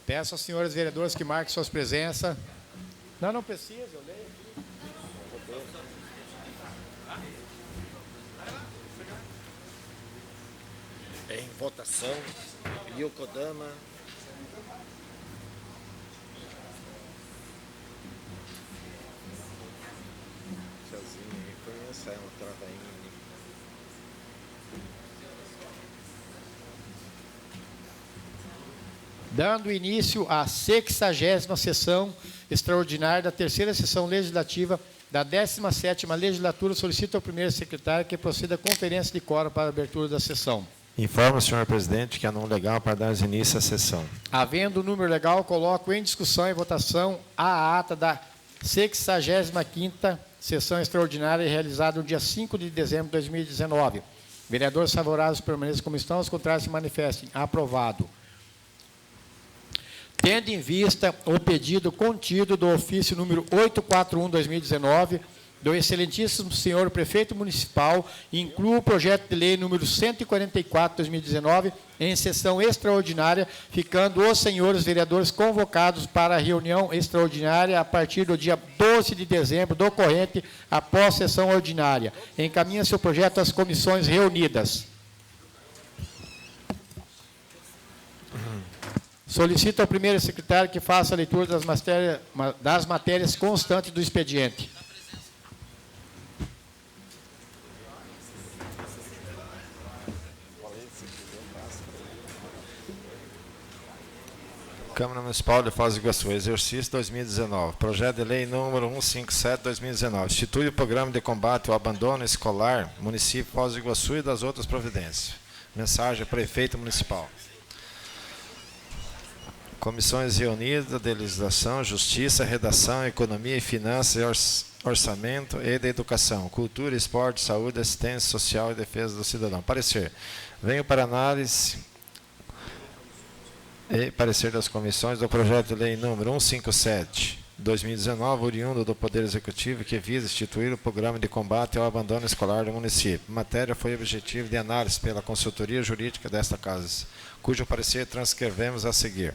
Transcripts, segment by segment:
Peço aos senhores vereadores que marquem suas presenças. Não precisa, eu leio. Em votação, Yokodama. Sozinho aí, conhece uma travainha ali. Dando início à 60ª sessão extraordinária da terceira sessão legislativa da 17ª legislatura, solicito ao primeiro secretário que proceda a conferência de quórum para a abertura da sessão. Informo, senhor presidente, que há número legal para dar início à sessão. Havendo o número legal, coloco em discussão e votação a ata da 65ª sessão extraordinária realizada no dia 5 de dezembro de 2019. Vereadores favoráveis permaneçam como estão, os contrários se manifestem. Aprovado. Tendo em vista o pedido contido do ofício número 841/2019, do excelentíssimo senhor prefeito municipal, incluo o projeto de lei número 144/2019 em sessão extraordinária, ficando os senhores vereadores convocados para a reunião extraordinária a partir do dia 12 de dezembro do corrente, após sessão ordinária. Encaminha-se o projeto às comissões reunidas. Solicito ao primeiro secretário que faça a leitura das matérias constantes do expediente. Câmara Municipal de Foz do Iguaçu, exercício 2019. Projeto de lei número 157/2019. Institui o programa de combate ao abandono escolar, município de Foz do Iguaçu e das outras providências. Mensagem, prefeito municipal. Comissões reunidas de legislação, justiça, redação, economia e finanças, orçamento e de educação, cultura, esporte, saúde, assistência social e defesa do cidadão. Parecer. Venho para análise e parecer das comissões do projeto de lei número 157/2019, oriundo do Poder Executivo, que visa instituir o programa de combate ao abandono escolar do município. Matéria foi objetivo de análise pela consultoria jurídica desta casa, cujo parecer transcrevemos a seguir.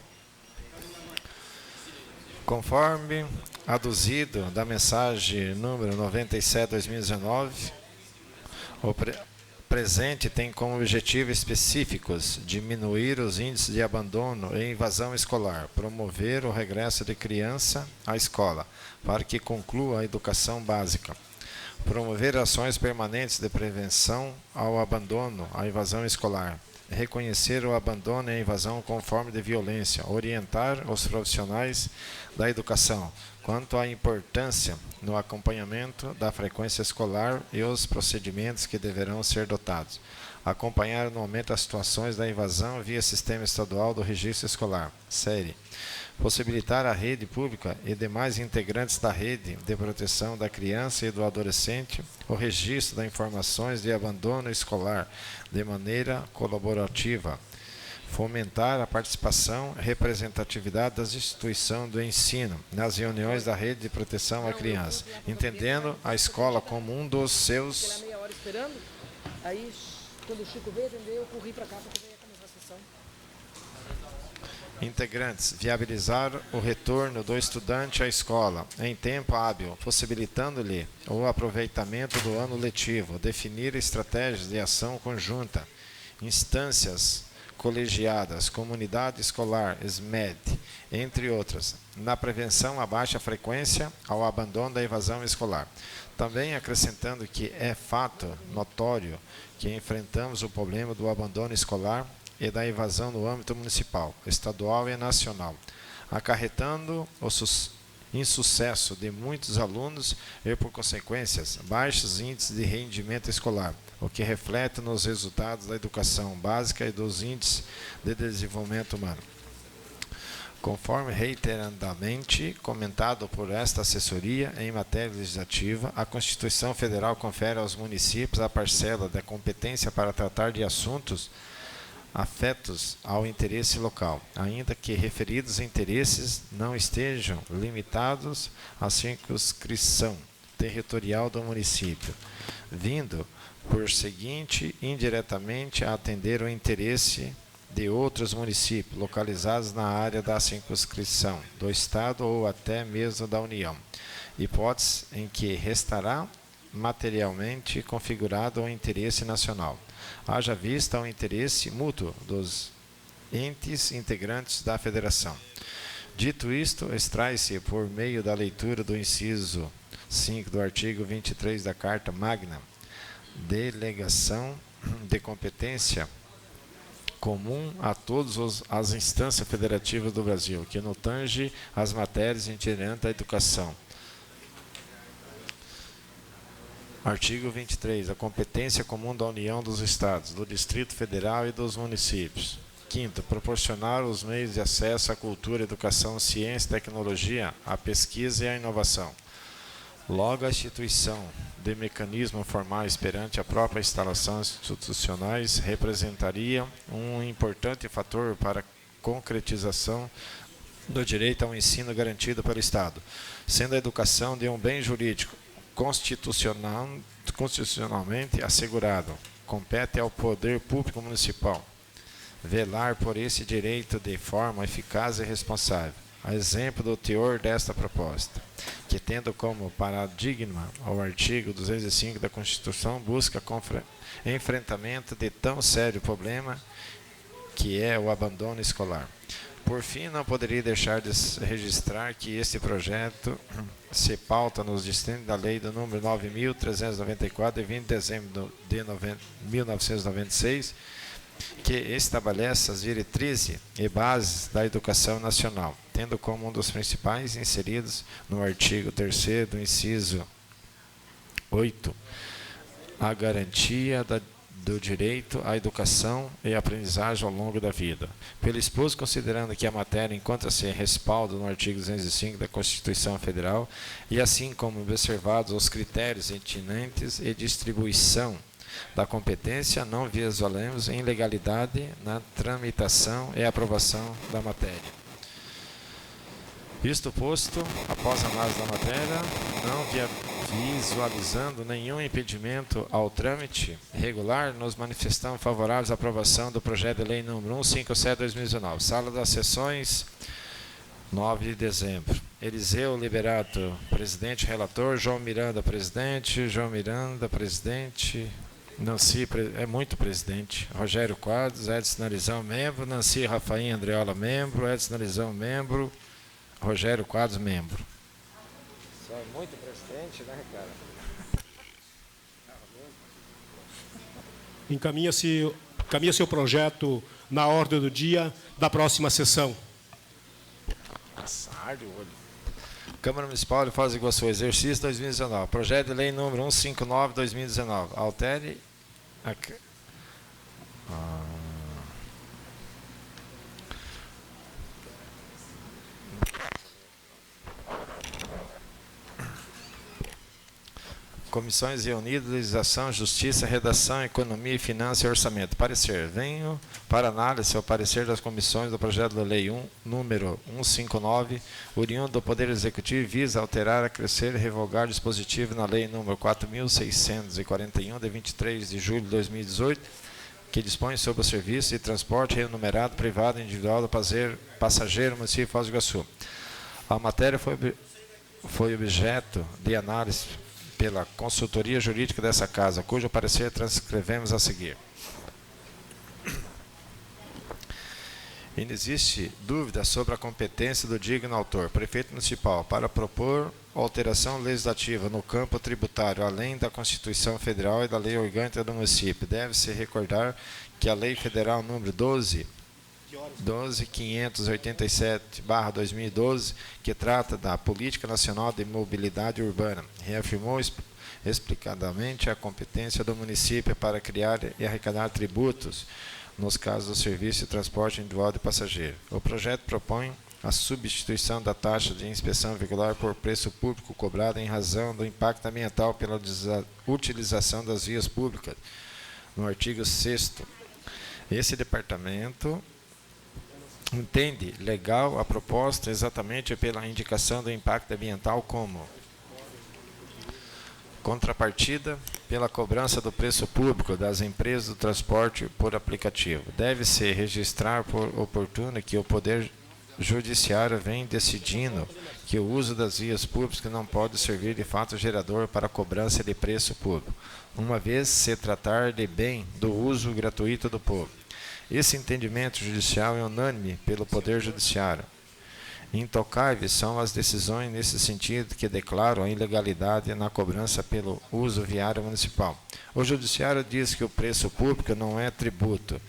Conforme aduzido da mensagem número 97/2019, o presente tem como objetivo específicos diminuir os índices de abandono e invasão escolar, promover o regresso de criança à escola, para que conclua a educação básica, promover ações permanentes de prevenção ao abandono, à invasão escolar, reconhecer o abandono e a invasão como forma de violência, orientar os profissionais da educação quanto à importância no acompanhamento da frequência escolar e os procedimentos que deverão ser adotados, acompanhar anualmente as situações da invasão via Sistema Estadual do Registro Escolar, SERE, possibilitar à rede pública e demais integrantes da rede de proteção da criança e do adolescente o registro das informações de abandono escolar de maneira colaborativa, fomentar a participação e representatividade das instituições do ensino nas reuniões da rede de proteção à criança, entendendo a escola como um dos seus... meia hora esperando, aí quando o Chico veio atender, eu corri para cá porque eu ia começar a sessão. Integrantes, viabilizar o retorno do estudante à escola em tempo hábil, possibilitando-lhe o aproveitamento do ano letivo, definir estratégias de ação conjunta, instâncias colegiadas, comunidade escolar, SMED, entre outras, na prevenção à baixa frequência ao abandono da evasão escolar. Também acrescentando que é fato notório que enfrentamos o problema do abandono escolar e da evasão no âmbito municipal, estadual e nacional, acarretando o insucesso de muitos alunos e, por consequências, baixos índices de rendimento escolar, o que reflete nos resultados da educação básica e dos índices de desenvolvimento humano. Conforme reiteradamente comentado por esta assessoria em matéria legislativa, a Constituição Federal confere aos municípios a parcela da competência para tratar de assuntos afetos ao interesse local, ainda que referidos interesses não estejam limitados à circunscrição territorial do município, vindo, por seguinte, indiretamente a atender o interesse de outros municípios localizados na área da circunscrição do Estado ou até mesmo da União, hipótese em que restará materialmente configurado o interesse nacional, haja vista o interesse mútuo dos entes integrantes da Federação. Dito isto, extrai-se por meio da leitura do inciso 5 do artigo 23 da Carta Magna, delegação de competência comum a todas as instâncias federativas do Brasil, que no tange as matérias inerentes à educação. Artigo 23. A competência comum da União dos Estados, do Distrito Federal e dos municípios. Quinto, proporcionar os meios de acesso à cultura, educação, ciência, tecnologia, à pesquisa e à inovação. Logo, a instituição de mecanismos formais perante a própria instalação institucionais representaria um importante fator para a concretização do direito ao ensino garantido pelo Estado, sendo a educação de um bem jurídico constitucionalmente assegurado. Compete ao poder público municipal velar por esse direito de forma eficaz e responsável, a exemplo do teor desta proposta, que tendo como paradigma o artigo 205 da Constituição, busca enfrentamento de tão sério problema que é o abandono escolar. Por fim, não poderia deixar de registrar que este projeto se pauta nos destinos da Lei do número 9.394, de 20 de dezembro de 1996, que estabelece as diretrizes e bases da educação nacional, tendo como um dos principais inseridos no artigo 3º do inciso 8, a garantia do direito à educação e aprendizagem ao longo da vida. Pelo exposto, considerando que a matéria encontra-se em respaldo no artigo 205 da Constituição Federal, e assim como observados os critérios atinentes e distribuição da competência, não visualizamos ilegalidade na tramitação e aprovação da matéria. Isto posto, após a análise da matéria, não visualizando nenhum impedimento ao trâmite regular, nos manifestamos favoráveis à aprovação do projeto de lei número 157/2019. Sala das Sessões, 9 de dezembro. Eliseu Liberato, presidente, relator. João Miranda, presidente. Nancy, é muito presidente. Rogério Quadros, Edson Narizão, membro. Nancy Rafaim Andreola, membro. Edson Narizão, membro. Rogério Quadros, membro. Só é muito presidente, né, cara? Encaminha-se o projeto na ordem do dia da próxima sessão. Passar de olho. Câmara Municipal de Foz do Iguaçu, exercício 2019. Projeto de lei número 159/2019. Altere a... Comissões reunidas, legislação, justiça, redação, economia, finanças e orçamento. Parecer. Venho para análise o parecer das comissões do projeto de lei número 159, oriundo do Poder Executivo, visa alterar, acrescer e revogar dispositivo na lei número 4.641, de 23 de julho de 2018, que dispõe sobre o serviço de transporte remunerado privado individual do passageiro no município de Foz do Iguaçu. A matéria foi objeto de análise pela consultoria jurídica dessa casa, cujo parecer transcrevemos a seguir. E não existe dúvida sobre a competência do digno autor, prefeito municipal, para propor alteração legislativa no campo tributário, além da Constituição Federal e da Lei Orgânica do município. Deve-se recordar que a Lei Federal número 12.587/2012, que trata da Política Nacional de Mobilidade Urbana, reafirmou explicadamente a competência do município para criar e arrecadar tributos nos casos do serviço de transporte individual de passageiro. O projeto propõe a substituição da taxa de inspeção veicular por preço público cobrado em razão do impacto ambiental pela utilização das vias públicas, no artigo 6º. Esse departamento entende legal a proposta exatamente pela indicação do impacto ambiental como contrapartida pela cobrança do preço público das empresas do transporte por aplicativo. Deve-se registrar por oportuno que o Poder Judiciário vem decidindo que o uso das vias públicas não pode servir de fato gerador para a cobrança de preço público, uma vez se tratar de bem do uso gratuito do povo. Esse entendimento judicial é unânime pelo Poder Judiciário. Intocáveis são as decisões nesse sentido que declaram a ilegalidade na cobrança pelo uso viário municipal. O Judiciário diz que o preço público não é tributo,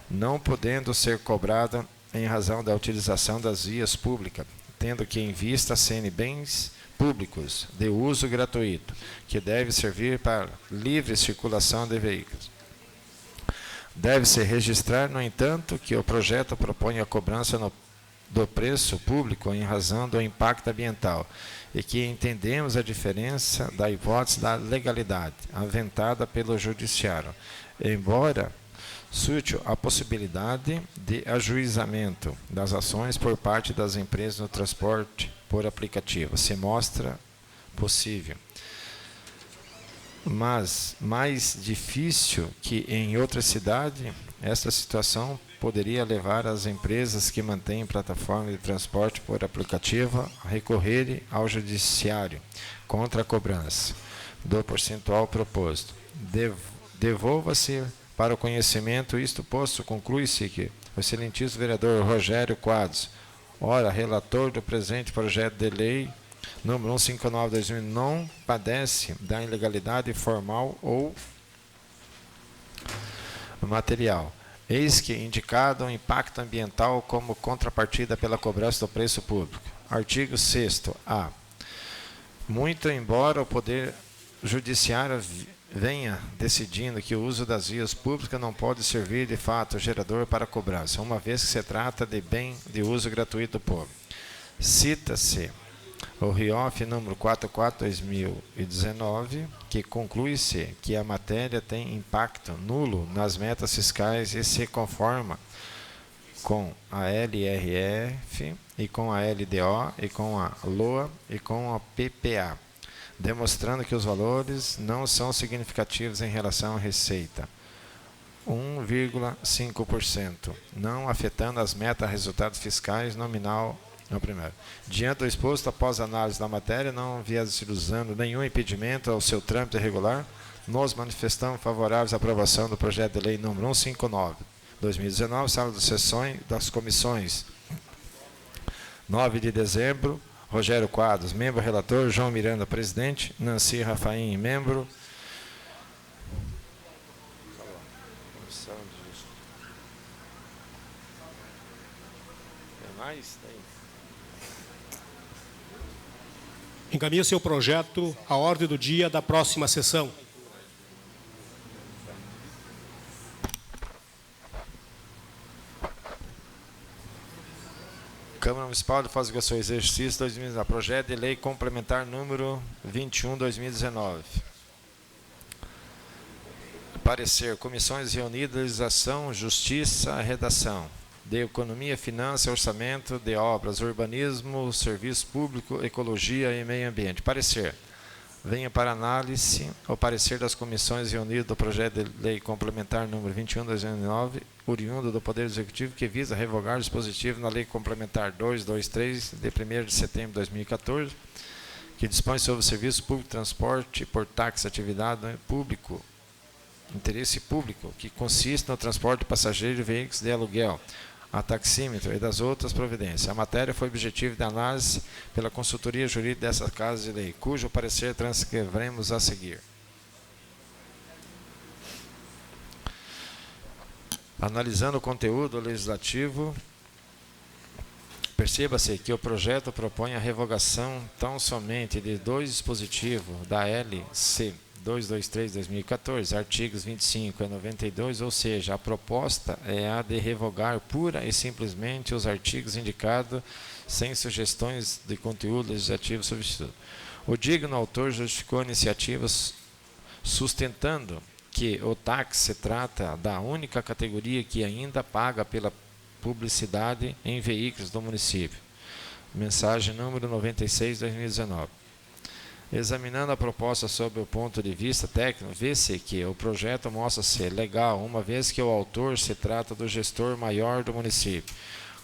não podendo ser cobrado em razão da utilização das vias públicas, tendo que em vista serem bens públicos de uso gratuito, que deve servir para livre circulação de veículos. Deve-se registrar, no entanto, que o projeto propõe a cobrança do preço público em razão do impacto ambiental e que entendemos a diferença da hipótese da legalidade aventada pelo Judiciário, embora surge a possibilidade de ajuizamento das ações por parte das empresas no transporte por aplicativo, se mostra possível, mas mais difícil que em outra cidade. Esta situação poderia levar as empresas que mantêm plataforma de transporte por aplicativo a recorrerem ao Judiciário contra a cobrança do percentual proposto. Devolva-se para o conhecimento isto posto, conclui-se que o excelentíssimo vereador Rogério Quadros, ora relator do presente projeto de lei número 159/2000, não padece da ilegalidade formal ou material. Eis que indicado o impacto ambiental como contrapartida pela cobrança do preço público. Artigo 6º. A. Muito embora o Poder Judiciário venha decidindo que o uso das vias públicas não pode servir de fato gerador para cobrança, uma vez que se trata de bem de uso gratuito do povo. Cita-se o RIOF número 44/2019, que conclui-se que a matéria tem impacto nulo nas metas fiscais e se conforma com a LRF e com a LDO e com a LOA e com a PPA, demonstrando que os valores não são significativos em relação à receita, 1,5%, não afetando as metas resultados fiscais nominal no primeiro. Diante do exposto, após análise da matéria, não viabilizando nenhum impedimento ao seu trâmite regular, nos manifestamos favoráveis à aprovação do projeto de lei número 159/2019, sala de sessões das comissões 9 de dezembro, Rogério Quadros, membro relator, João Miranda, presidente, Nancy Rafaim, membro. Comissão de Justiça. Tem mais? Tem. Encaminhe seu projeto à ordem do dia da próxima sessão. Câmara Municipal de Foz do Iguaçu, exercício 2019, projeto de lei complementar número 21/2019. Parecer, comissões reunidas, legislação, justiça, redação, de economia, finanças, orçamento, de obras, urbanismo, serviço público, ecologia e meio ambiente. Parecer, venha para análise o parecer das comissões reunidas do projeto de lei complementar número 21/2019, oriundo do Poder Executivo, que visa revogar o dispositivo na Lei Complementar 223, de 1º de setembro de 2014, que dispõe sobre o serviço público de transporte por táxi, atividade público, interesse público, que consiste no transporte de passageiros e veículos de aluguel, a taxímetro e das outras providências. A matéria foi objetivo de análise pela consultoria jurídica dessa Casa de Lei, cujo parecer transcreveremos a seguir. Analisando o conteúdo legislativo, perceba-se que o projeto propõe a revogação tão somente de dois dispositivos da LC 223/2014, artigos 25 a 92, ou seja, a proposta é a de revogar pura e simplesmente os artigos indicados sem sugestões de conteúdo legislativo substituto. O digno autor justificou a iniciativa sustentando que o táxi se trata da única categoria que ainda paga pela publicidade em veículos do município. Mensagem número 96/2019. Examinando a proposta sob o ponto de vista técnico, vê-se que o projeto mostra ser legal, uma vez que o autor se trata do gestor maior do município,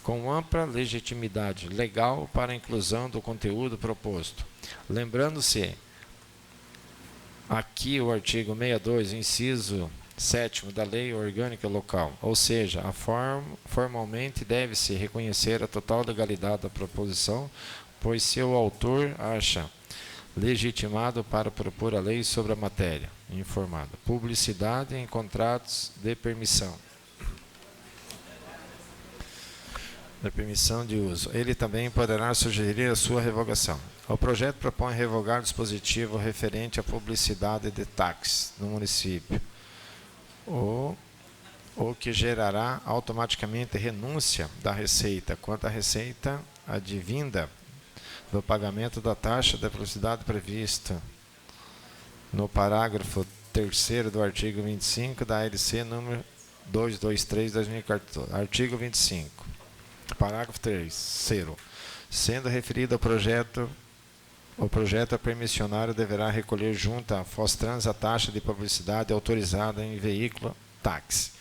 com ampla legitimidade legal para a inclusão do conteúdo proposto. Lembrando-se aqui o artigo 62, inciso 7º da Lei Orgânica Local, ou seja, formalmente deve-se reconhecer a total legalidade da proposição, pois seu autor acha legitimado para propor a lei sobre a matéria informada. Publicidade em contratos de permissão. De permissão de uso. Ele também poderá sugerir a sua revogação. O projeto propõe revogar o dispositivo referente à publicidade de táxis no município, o que gerará automaticamente renúncia da receita quanto à receita advinda do pagamento da taxa de publicidade prevista no parágrafo 3º do artigo 25 da LC número 223/2014. Artigo 25. Parágrafo 3º. Sendo referido ao projeto, o projeto permissionário deverá recolher junto à Fostrans a taxa de publicidade autorizada em veículo táxi.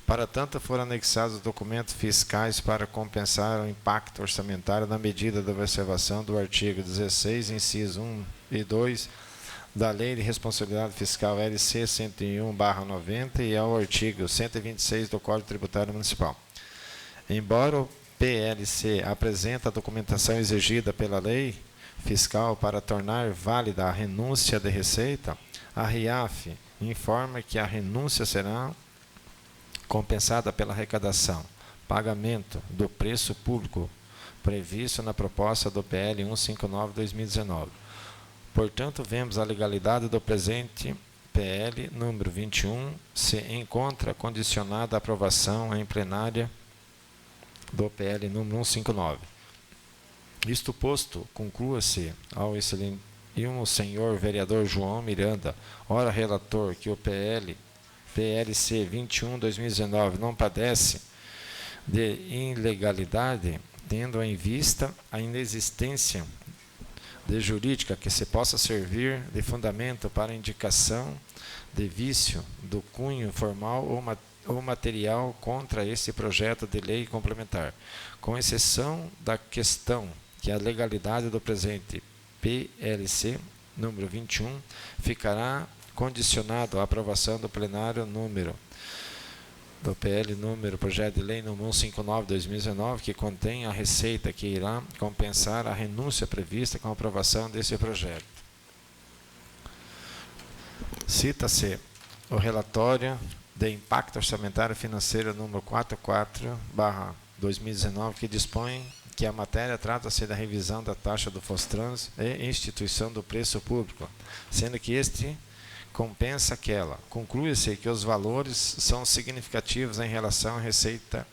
Para tanto, foram anexados documentos fiscais para compensar o impacto orçamentário na medida da observação do artigo 16, inciso 1 e 2 da Lei de Responsabilidade Fiscal LC 101/90 e ao artigo 126 do Código Tributário Municipal. Embora o PLC apresente a documentação exigida pela lei fiscal para tornar válida a renúncia de receita, a RIAF informa que a renúncia será compensada pela arrecadação, pagamento do preço público previsto na proposta do PL 159/2019. Portanto, vemos a legalidade do presente PL número 21 se encontra condicionada à aprovação em plenária do PL número 159. Isto posto, conclua-se ao excelente senhor vereador João Miranda, ora relator, que o PLC 21/2019 não padece de ilegalidade, tendo em vista a inexistência de jurídica que se possa servir de fundamento para indicação de vício do cunho formal ou material contra este projeto de lei complementar, com exceção da questão que a legalidade do presente PLC número 21 ficará condicionado à aprovação do plenário número do PL número projeto de lei número 159/2019, que contém a receita que irá compensar a renúncia prevista com a aprovação desse projeto. Cita-se o relatório de impacto orçamentário financeiro número 44/2019, que dispõe que a matéria trata-se da revisão da taxa do Fostrans e instituição do preço público, sendo que este compensa aquela. Conclui-se que os valores são significativos em relação à receita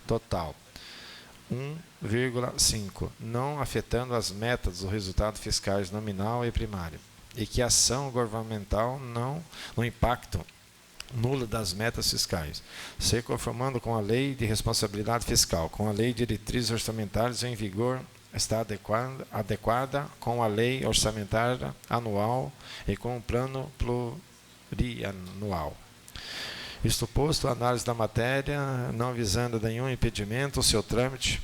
total, 1,5, não afetando as metas do resultado fiscais nominal e primário, e que a ação governamental não no impacto nulo das metas fiscais, se conformando com a Lei de Responsabilidade Fiscal, com a Lei de Diretrizes Orçamentárias em vigor, está adequada com a Lei Orçamentária Anual e com o Plano Plurianual. Isto posto, a análise da matéria, não visando nenhum impedimento, o seu trâmite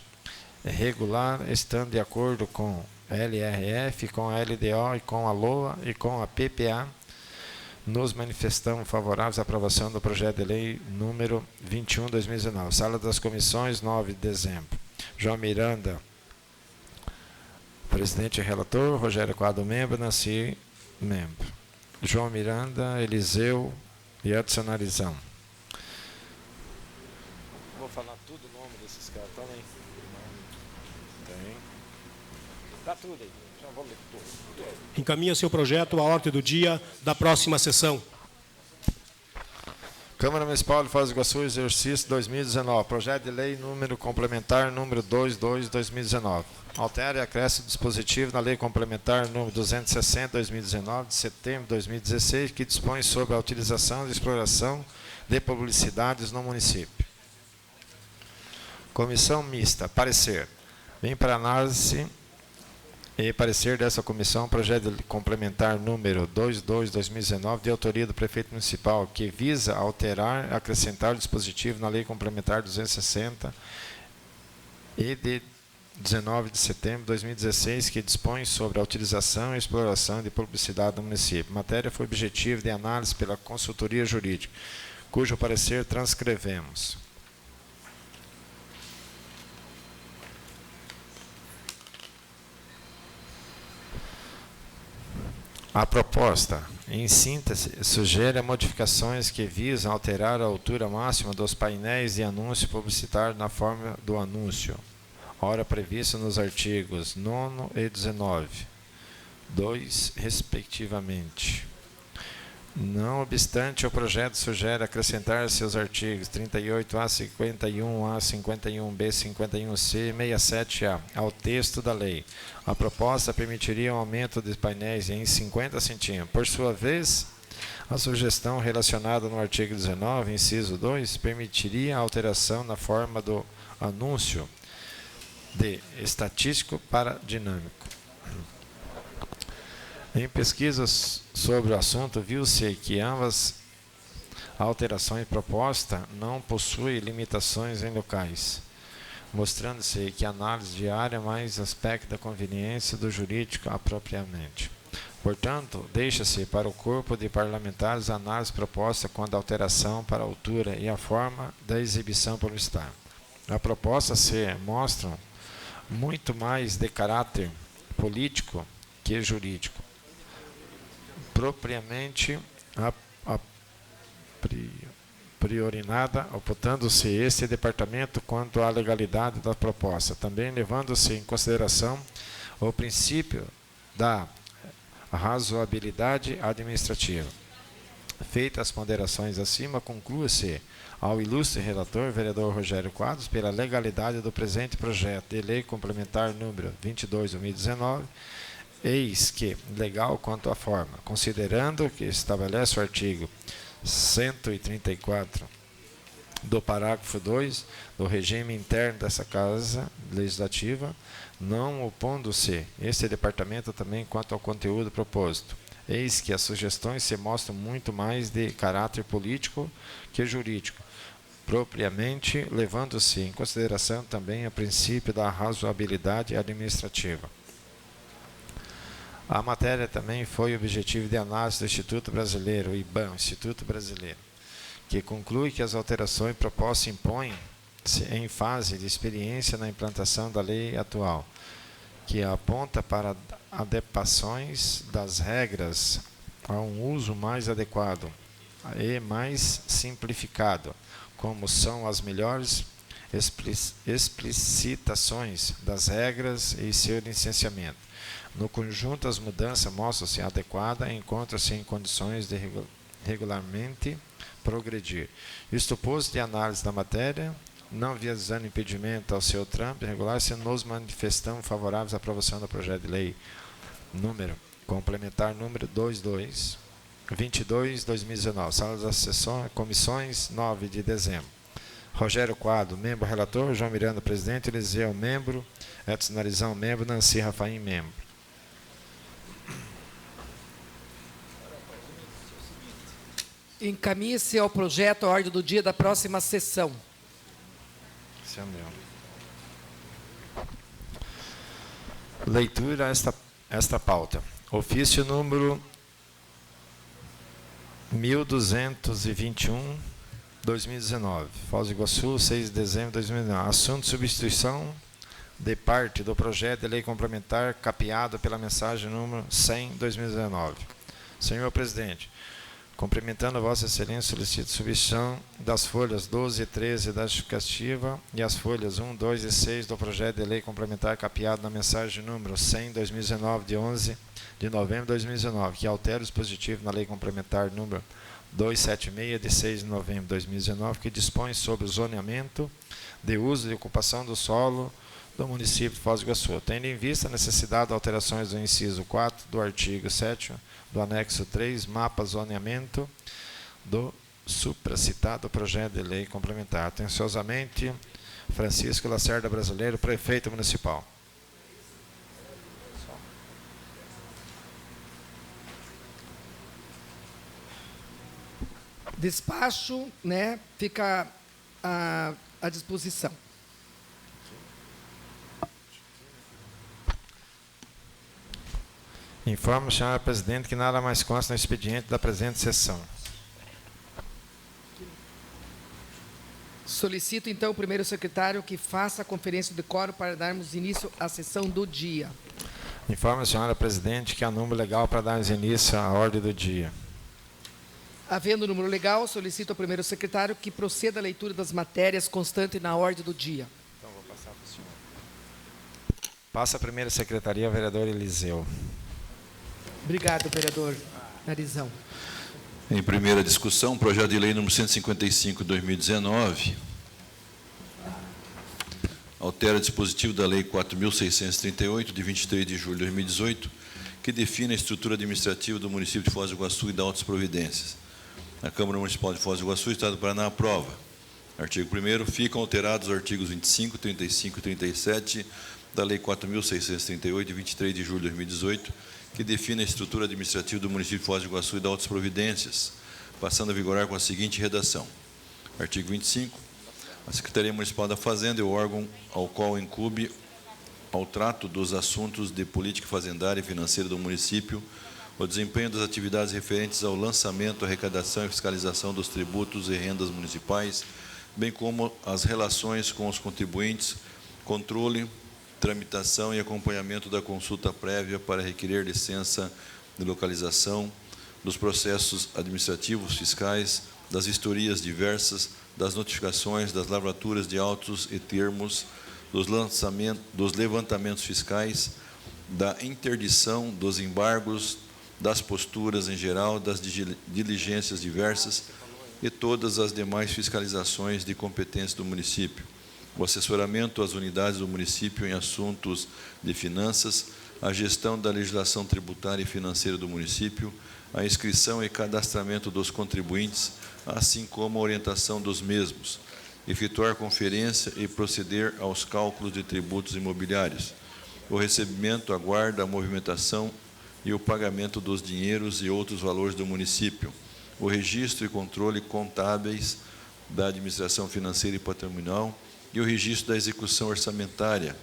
é regular, estando de acordo com a LRF, com a LDO e com a LOA e com a PPA, nos manifestamos favoráveis à aprovação do projeto de lei número 21/2019. Sala das Comissões, 9 de dezembro. João Miranda, presidente e relator. Rogério Quadro, membro. Nancy, membro. João Miranda, Eliseu e Edson Arizão. Vou falar tudo o nome desses caras, tá aí? Tem. Tá tudo aí. Já vou ler tudo. Encaminha seu projeto à ordem do dia da próxima sessão. Câmara Municipal de Foz do Iguaçu, exercício 2019. Projeto de lei número complementar número 22/2019. Altera e acresce o dispositivo na lei complementar número 260/2019, de setembro de 2016, que dispõe sobre a utilização e exploração de publicidades no município. Comissão mista. Parecer. Vem para análise E parecer dessa comissão, projeto de complementar número 22/2019, de autoria do prefeito municipal, que visa alterar, acrescentar o dispositivo na lei complementar 260 e de 19 de setembro de 2016, que dispõe sobre a utilização e exploração de publicidade no município. A matéria foi objetivo de análise pela consultoria jurídica, cujo parecer transcrevemos. A proposta, em síntese, sugere modificações que visam alterar a altura máxima dos painéis de anúncio publicitário na forma do anúncio, ora previsto nos artigos 9º e 19, 2, respectivamente. Não obstante, o projeto sugere acrescentar seus artigos 38A, 51A, 51B, 51C e 67A ao texto da lei. A proposta permitiria um aumento de painéis em 50 centímetros. Por sua vez, a sugestão relacionada no artigo 19, inciso 2, permitiria a alteração na forma do anúncio de estatístico para dinâmico. Em pesquisas sobre o assunto, viu-se que ambas alterações propostas não possuem limitações em locais, mostrando-se que a análise diária é mais aspecto da conveniência do jurídico apropriadamente. Portanto, deixa-se para o corpo de parlamentares a análise proposta quanto à alteração para a altura e a forma da exibição publicitária. A proposta se mostra muito mais de caráter político que jurídico, propriamente priorinada, optando-se este departamento quanto à legalidade da proposta, também levando-se em consideração o princípio da razoabilidade administrativa. Feitas as ponderações acima, conclui-se ao ilustre relator, vereador Rogério Quadros, pela legalidade do presente projeto de lei complementar número 22/2019, eis que legal quanto à forma, considerando que estabelece o artigo 134 do parágrafo 2 do regime interno dessa Casa Legislativa, não opondo-se este departamento também quanto ao conteúdo proposto. Eis que as sugestões se mostram muito mais de caráter político que jurídico, propriamente levando-se em consideração também o princípio da razoabilidade administrativa. A matéria também foi objetivo de análise do Instituto Brasileiro, o IBAM, Instituto Brasileiro, que conclui que as alterações propostas impõem-se em fase de experiência na implantação da lei atual, que aponta para adequações das regras a um uso mais adequado e mais simplificado, como são as melhores explicitações das regras e seu licenciamento. No conjunto, as mudanças mostram-se adequadas e encontram-se em condições de regularmente progredir. Isto posto de análise da matéria, não visando impedimento ao seu trâmite regular, se nos manifestamos favoráveis à aprovação do projeto de lei número complementar número 22/2019, sala das sessões, comissões, 9 de dezembro. Rogério Quadro, membro relator, João Miranda, presidente, Eliseu, membro, Edson Narizão, membro, Nancy Rafaim, membro. Encaminhe-se ao projeto a ordem do dia da próxima sessão. Esse é o meu. Leitura esta pauta. Ofício número 1221, 2019. Foz do Iguaçu, 6 de dezembro de 2019. Assunto: substituição de parte do projeto de lei complementar capeado pela mensagem número 100, 2019. Senhor presidente, cumprimentando a Vossa Excelência, solicito substituição das folhas 12 e 13 da justificativa e as folhas 1, 2 e 6 do projeto de lei complementar capeado na mensagem número 100, 2019, de 11 de novembro de 2019, que altera o dispositivo na lei complementar número 276, de 6 de novembro de 2019, que dispõe sobre o zoneamento de uso e ocupação do solo do município de Foz do Iguaçu, tendo em vista a necessidade de alterações do inciso 4 do artigo 7º do anexo 3, mapa zoneamento do supracitado projeto de lei complementar. Atenciosamente, Francisco Lacerda Brasileiro, prefeito municipal. despacho, né, fica à disposição. Informo, senhora presidente, que nada mais consta no expediente da presente sessão. Solicito, então, o primeiro secretário que faça a conferência de quórum para darmos início à sessão do dia. Informo a senhora presidente que há número legal para darmos início à ordem do dia. Havendo número legal, solicito ao primeiro secretário que proceda à leitura das matérias constantes na ordem do dia. Então, vou passar para o senhor. Passa a primeira secretaria, vereador Eliseu. Obrigado, vereador Narizão. Em primeira discussão, projeto de lei número 155, 2019, altera o dispositivo da lei 4.638, de 23 de julho de 2018, que define a estrutura administrativa do município de Foz do Iguaçu e dá outras providências. A Câmara Municipal de Foz do Iguaçu, Estado do Paraná, aprova. Artigo 1º, ficam alterados os artigos 25, 35 e 37 da lei 4.638, de 23 de julho de 2018, que define a estrutura administrativa do município de Foz do Iguaçu e dá outras providências, passando a vigorar com a seguinte redação. Artigo 25. A Secretaria Municipal da Fazenda é o órgão ao qual incumbe ao trato dos assuntos de política fazendária e financeira do município, o desempenho das atividades referentes ao lançamento, arrecadação e fiscalização dos tributos e rendas municipais, bem como as relações com os contribuintes, controle, tramitação e acompanhamento da consulta prévia para requerer licença de localização, dos processos administrativos, fiscais, das vistorias diversas, das notificações, das lavraturas de autos e termos, dos levantamentos fiscais, da interdição, dos embargos, das posturas em geral, das diligências diversas e todas as demais fiscalizações de competência do município. O assessoramento às unidades do município em assuntos de finanças, a gestão da legislação tributária e financeira do município, a inscrição e cadastramento dos contribuintes, assim como a orientação dos mesmos, efetuar conferência e proceder aos cálculos de tributos imobiliários, o recebimento, a guarda, a movimentação e o pagamento dos dinheiros e outros valores do município, o registro e controle contábeis da administração financeira e patrimonial, e o registro da execução orçamentária,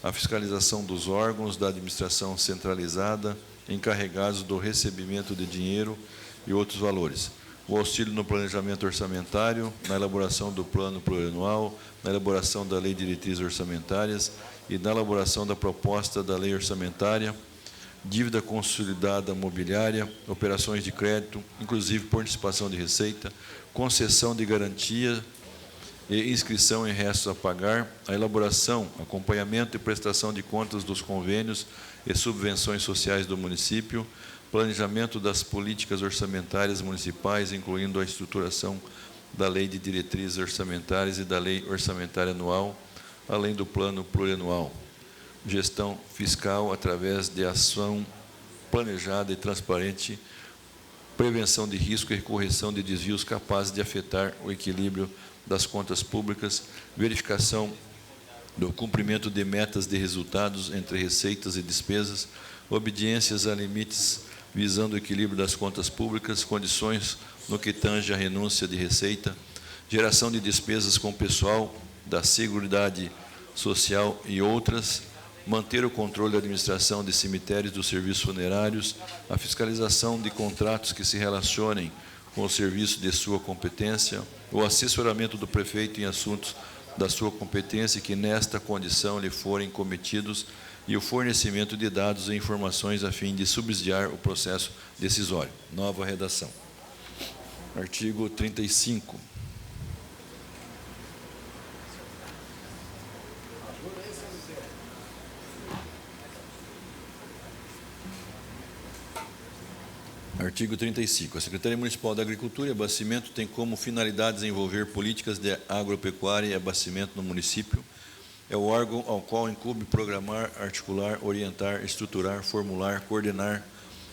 a fiscalização dos órgãos da administração centralizada encarregados do recebimento de dinheiro e outros valores, o auxílio no planejamento orçamentário, na elaboração do plano plurianual, na elaboração da lei de diretrizes orçamentárias e na elaboração da proposta da lei orçamentária, dívida consolidada mobiliária, operações de crédito, inclusive por antecipação de receita, concessão de garantia e inscrição em restos a pagar, a elaboração, acompanhamento e prestação de contas dos convênios e subvenções sociais do município, planejamento das políticas orçamentárias municipais, incluindo a estruturação da lei de diretrizes orçamentárias e da lei orçamentária anual, além do plano plurianual, gestão fiscal através de ação planejada e transparente, prevenção de risco e correção de desvios capazes de afetar o equilíbrio das contas públicas, verificação do cumprimento de metas de resultados entre receitas e despesas, obediências a limites visando o equilíbrio das contas públicas, condições no que tange à renúncia de receita, geração de despesas com pessoal da Seguridade Social e outras, manter o controle da administração de cemitérios dos serviços funerários, a fiscalização de contratos que se relacionem com o serviço de sua competência, o assessoramento do prefeito em assuntos da sua competência que nesta condição lhe forem cometidos e o fornecimento de dados e informações a fim de subsidiar o processo decisório. Nova redação. Artigo 35. Artigo 35. A Secretaria Municipal da Agricultura e Abastecimento tem como finalidade desenvolver políticas de agropecuária e abastecimento no município. É o órgão ao qual incumbe programar, articular, orientar, estruturar, formular, coordenar,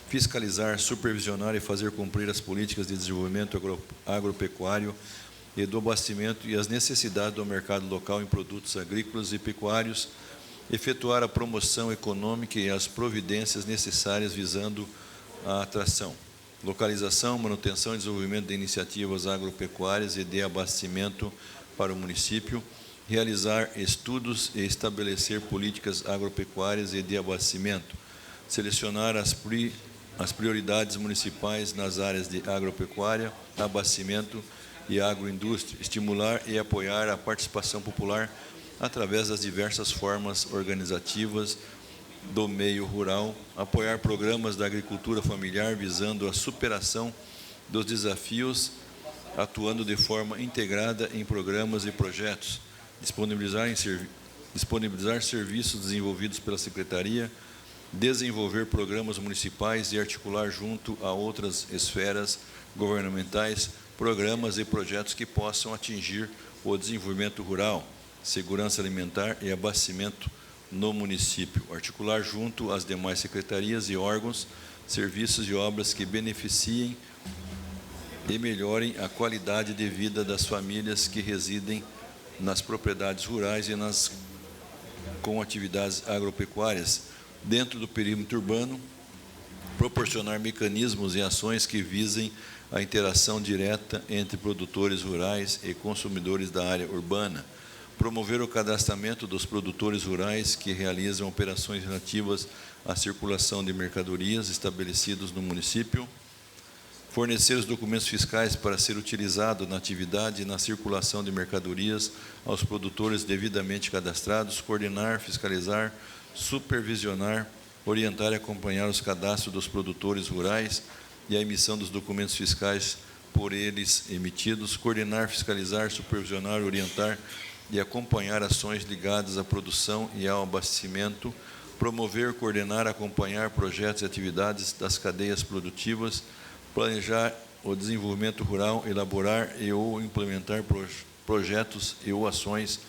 fiscalizar, supervisionar e fazer cumprir as políticas de desenvolvimento agropecuário e do abastecimento e as necessidades do mercado local em produtos agrícolas e pecuários, efetuar a promoção econômica e as providências necessárias visando a atração, localização, manutenção e desenvolvimento de iniciativas agropecuárias e de abastecimento para o município, realizar estudos e estabelecer políticas agropecuárias e de abastecimento, selecionar as prioridades municipais nas áreas de agropecuária, abastecimento e agroindústria, estimular e apoiar a participação popular através das diversas formas organizativas do meio rural, apoiar programas da agricultura familiar visando a superação dos desafios, atuando de forma integrada em programas e projetos, disponibilizar serviços desenvolvidos pela Secretaria, desenvolver programas municipais e articular junto a outras esferas governamentais programas e projetos que possam atingir o desenvolvimento rural, segurança alimentar e abastecimento no município, articular junto às demais secretarias e órgãos, serviços e obras que beneficiem e melhorem a qualidade de vida das famílias que residem nas propriedades rurais e com atividades agropecuárias dentro do perímetro urbano, proporcionar mecanismos e ações que visem a interação direta entre produtores rurais e consumidores da área urbana, promover o cadastramento dos produtores rurais que realizam operações relativas à circulação de mercadorias estabelecidos no município, fornecer os documentos fiscais para ser utilizado na atividade e na circulação de mercadorias aos produtores devidamente cadastrados, coordenar, fiscalizar, supervisionar, orientar e acompanhar os cadastros dos produtores rurais e a emissão dos documentos fiscais por eles emitidos, coordenar, fiscalizar, supervisionar, orientar e acompanhar ações ligadas à produção e ao abastecimento, promover, coordenar, acompanhar projetos e atividades das cadeias produtivas, planejar o desenvolvimento rural, elaborar e ou implementar projetos e ou ações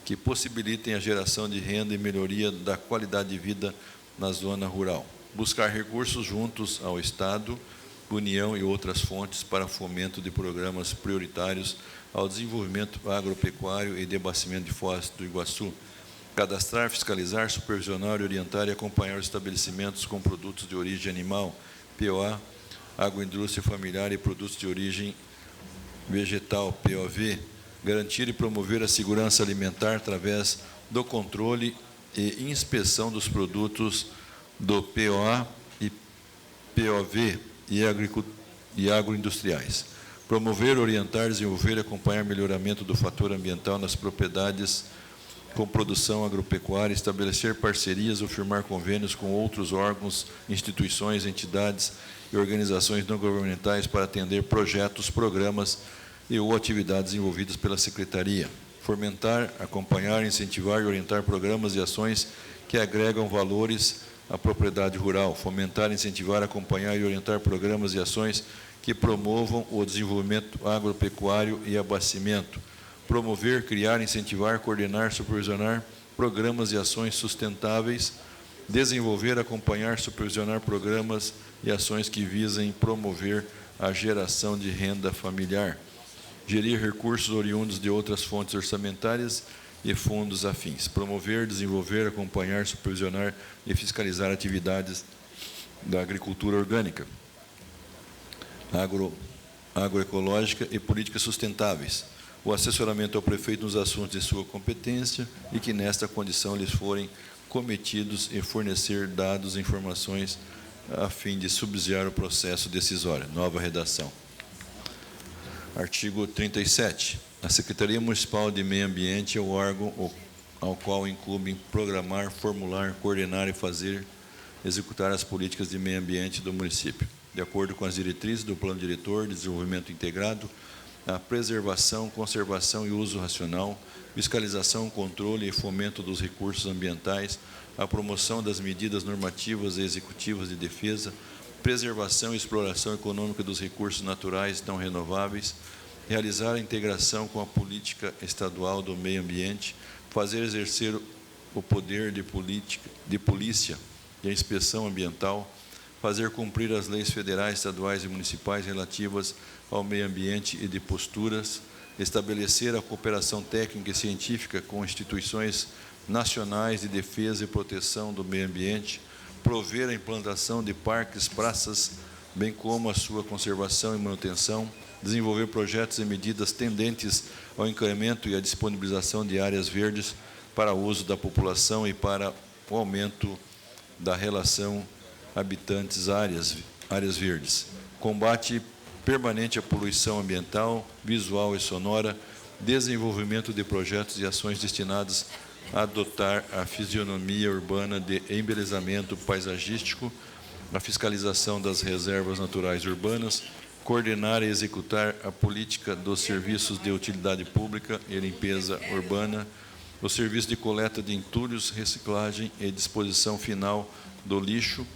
que possibilitem a geração de renda e melhoria da qualidade de vida na zona rural. Buscar recursos juntos ao Estado, União e outras fontes para fomento de programas prioritários ao desenvolvimento agropecuário e de abastecimento de Foz do Iguaçu. Cadastrar, fiscalizar, supervisionar, orientar e acompanhar os estabelecimentos com produtos de origem animal, POA, agroindústria familiar e produtos de origem vegetal, POV. Garantir e promover a segurança alimentar através do controle e inspeção dos produtos do POA e POV e agroindustriais. Promover, orientar, desenvolver e acompanhar melhoramento do fator ambiental nas propriedades com produção agropecuária, estabelecer parcerias ou firmar convênios com outros órgãos, instituições, entidades e organizações não governamentais para atender projetos, programas e ou atividades envolvidas pela Secretaria. Fomentar, acompanhar, incentivar e orientar programas e ações que agregam valores à propriedade rural. Fomentar, incentivar, acompanhar e orientar programas e ações que promovam o desenvolvimento agropecuário e abastecimento. Promover, criar, incentivar, coordenar, supervisionar programas e ações sustentáveis. Desenvolver, acompanhar, supervisionar programas e ações que visem promover a geração de renda familiar. Gerir recursos oriundos de outras fontes orçamentárias e fundos afins. Promover, desenvolver, acompanhar, supervisionar e fiscalizar atividades da agricultura orgânica, agroecológica e políticas sustentáveis. O assessoramento ao prefeito nos assuntos de sua competência e que, nesta condição, lhes forem cometidos e fornecer dados e informações a fim de subsidiar o processo decisório. Nova redação. Artigo 37. A Secretaria Municipal de Meio Ambiente é o órgão ao qual incumbe programar, formular, coordenar e executar as políticas de meio ambiente do município, de acordo com as diretrizes do Plano Diretor de Desenvolvimento Integrado, a preservação, conservação e uso racional, fiscalização, controle e fomento dos recursos ambientais, a promoção das medidas normativas e executivas de defesa, preservação e exploração econômica dos recursos naturais não renováveis, realizar a integração com a política estadual do meio ambiente, fazer exercer o poder de polícia e a inspeção ambiental, fazer cumprir as leis federais, estaduais e municipais relativas ao meio ambiente e de posturas, estabelecer a cooperação técnica e científica com instituições nacionais de defesa e proteção do meio ambiente, prover a implantação de parques, praças bem como a sua conservação e manutenção, desenvolver projetos e medidas tendentes ao incremento e à disponibilização de áreas verdes para o uso da população e para o aumento da relação habitantes-áreas verdes. Combate permanente à poluição ambiental, visual e sonora, desenvolvimento de projetos e ações destinadas a adotar a fisionomia urbana de embelezamento paisagístico, a fiscalização das reservas naturais urbanas, coordenar e executar a política dos serviços de utilidade pública e limpeza urbana, o serviço de coleta de entulhos, reciclagem e disposição final do lixo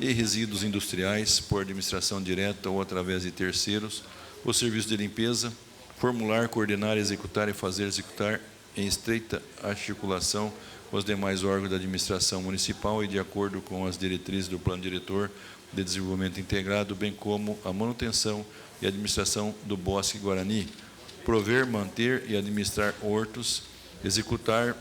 e resíduos industriais por administração direta ou através de terceiros, o serviço de limpeza, formular, coordenar, executar e fazer executar em estreita articulação com os demais órgãos da administração municipal e de acordo com as diretrizes do Plano Diretor de Desenvolvimento Integrado, bem como a manutenção e administração do Bosque Guarani, prover, manter e administrar hortos, executar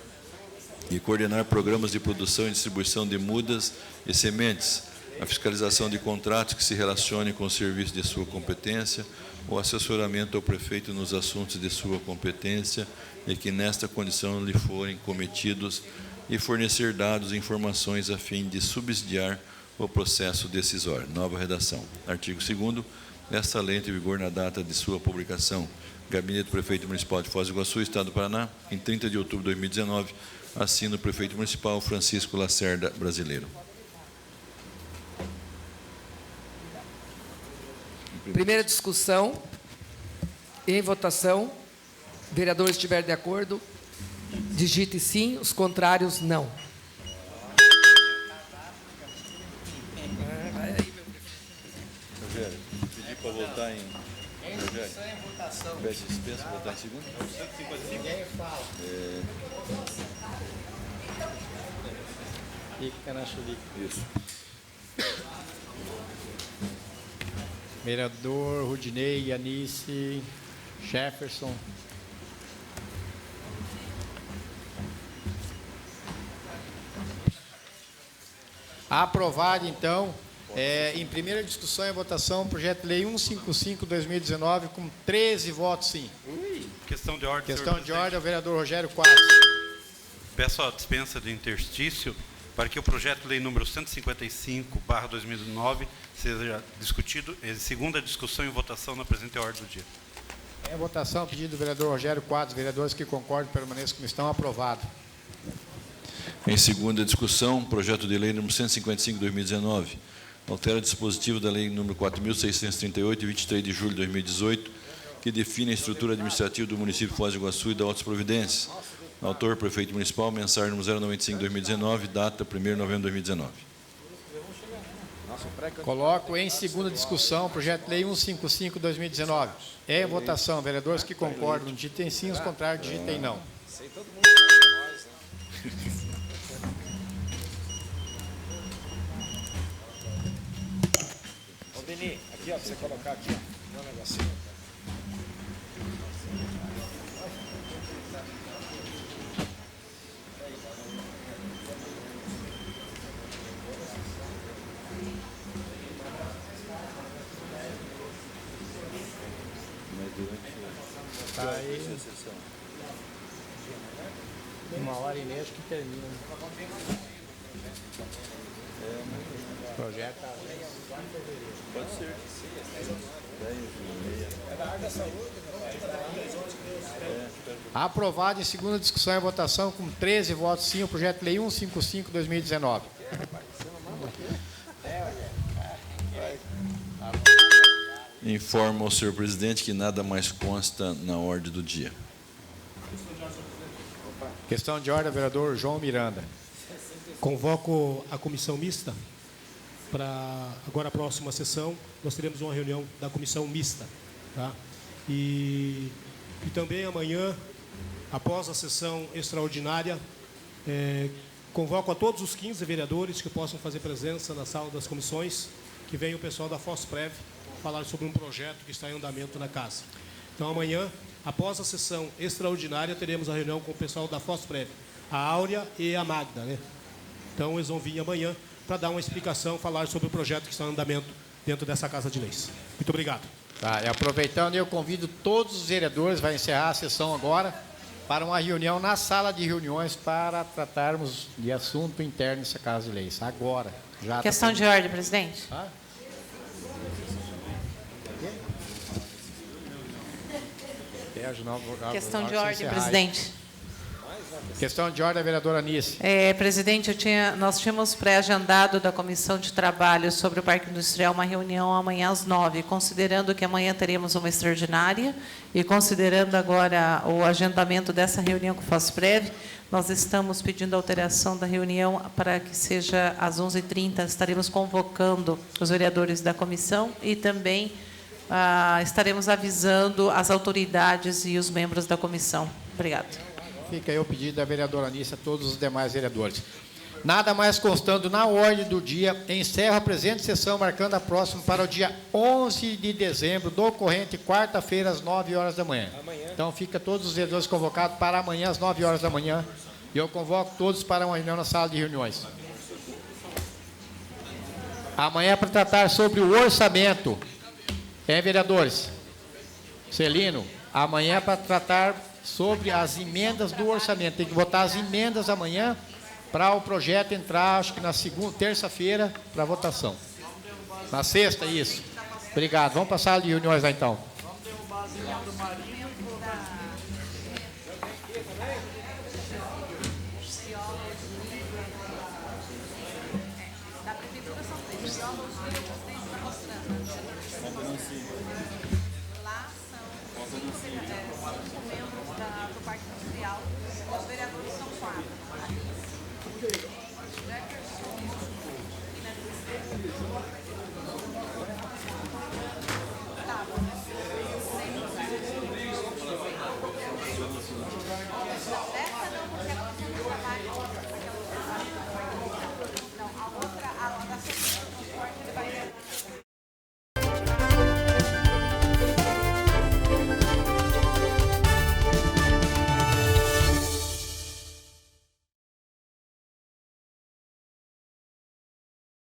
e coordenar programas de produção e distribuição de mudas e sementes, a fiscalização de contratos que se relacionem com o serviço de sua competência, o assessoramento ao prefeito nos assuntos de sua competência e que nesta condição lhe forem cometidos e fornecer dados e informações a fim de subsidiar o processo decisório. Nova redação. Artigo 2º. Esta lei entra em vigor na data de sua publicação. Gabinete do Prefeito Municipal de Foz do Iguaçu, Estado do Paraná, em 30 de outubro de 2019, assina o Prefeito Municipal Francisco Lacerda Brasileiro. Primeira discussão, em votação. Vereadores estiver de acordo, digite sim, os contrários, não. Rogério, pedi para votar em... Rogério, pede dispensa para votar em segundo? Ninguém fala. Fica na chulica. Isso. Vereador Rudinei, Yanice, Jefferson. Aprovado, então, em primeira discussão e votação, projeto de lei 155/2019, com 13 votos sim. Questão de ordem, Questão senhor de ordem, presidente. ao vereador Rogério Quadros. Peço a dispensa de interstício para que o projeto de lei número 155/2009 seja discutido em segunda discussão e votação na presente ordem do dia. Em votação, pedido do vereador Rogério Quadros. Vereadores que concordam permaneçam como estão. Aprovado. Em segunda discussão, projeto de lei número 155/2019, altera o dispositivo da lei número 4.638, de 23 de julho de 2018, que define a estrutura administrativa do município de Foz do Iguaçu e da outras providências. Autor, prefeito municipal, mensagem número 095/2019, data 1º de novembro de 2019. Coloco em segunda discussão, projeto de lei 155/2019. Em votação, vereadores que concordam, digitem sim, os contrários, digitem não. Ô, Deni, aqui, ó, pra você colocar aqui, ó, um negocinho. Tá aí. 1h30 acho que termina. O projeto está... Pode ser. 10h30. É da área da saúde, Aprovado em segunda discussão e votação com 13 votos sim, o projeto de lei 155/2019. Informo ao senhor presidente que nada mais consta na ordem do dia. Questão de ordem, vereador João Miranda. Convoco a comissão mista para agora a próxima sessão. Nós teremos uma reunião da comissão mista, tá? E também amanhã, após a sessão extraordinária, convoco a todos os 15 vereadores que possam fazer presença na sala das comissões, que venha o pessoal da Fosprev falar sobre um projeto que está em andamento na casa. Então, amanhã, após a sessão extraordinária, teremos a reunião com o pessoal da Fosprev, a Áurea e a Magda, né? Então, eles vão vir amanhã para dar uma explicação, falar sobre o projeto que está em andamento dentro dessa Casa de Leis. Muito obrigado. Tá, e aproveitando, eu convido todos os vereadores, vai encerrar a sessão agora, para uma reunião na sala de reuniões para tratarmos de assunto interno nessa Casa de Leis. Agora. Já Questão de ordem, presidente. Ah? Questão de ordem, presidente. Questão de ordem, vereadora Anice. Presidente, nós tínhamos pré-agendado da Comissão de Trabalho sobre o Parque Industrial uma reunião amanhã às 9h, considerando que amanhã teríamos uma extraordinária e considerando agora o agendamento dessa reunião que faz breve, nós estamos pedindo alteração da reunião para que seja às 11h30. Estaremos convocando os vereadores da comissão e também estaremos avisando as autoridades e os membros da comissão. Obrigada. Fica aí o pedido da vereadora Anice a todos os demais vereadores. Nada mais constando na ordem do dia, encerro a presente sessão, marcando a próxima para o dia 11 de dezembro, do corrente, quarta-feira, às 9h da manhã. Então, fica todos os vereadores convocados para amanhã, às 9h da manhã, e eu convoco todos para uma reunião na sala de reuniões. Amanhã, para tratar sobre o orçamento. Vereadores? Celino, amanhã para tratar sobre as emendas do orçamento. Tem que votar as emendas amanhã para o projeto entrar, acho que na terça-feira, para votação. Na sexta, isso. Obrigado. Vamos para a sala de reuniões lá, então. Lá são 5 membros do Parque Industrial, os vereadores são 4.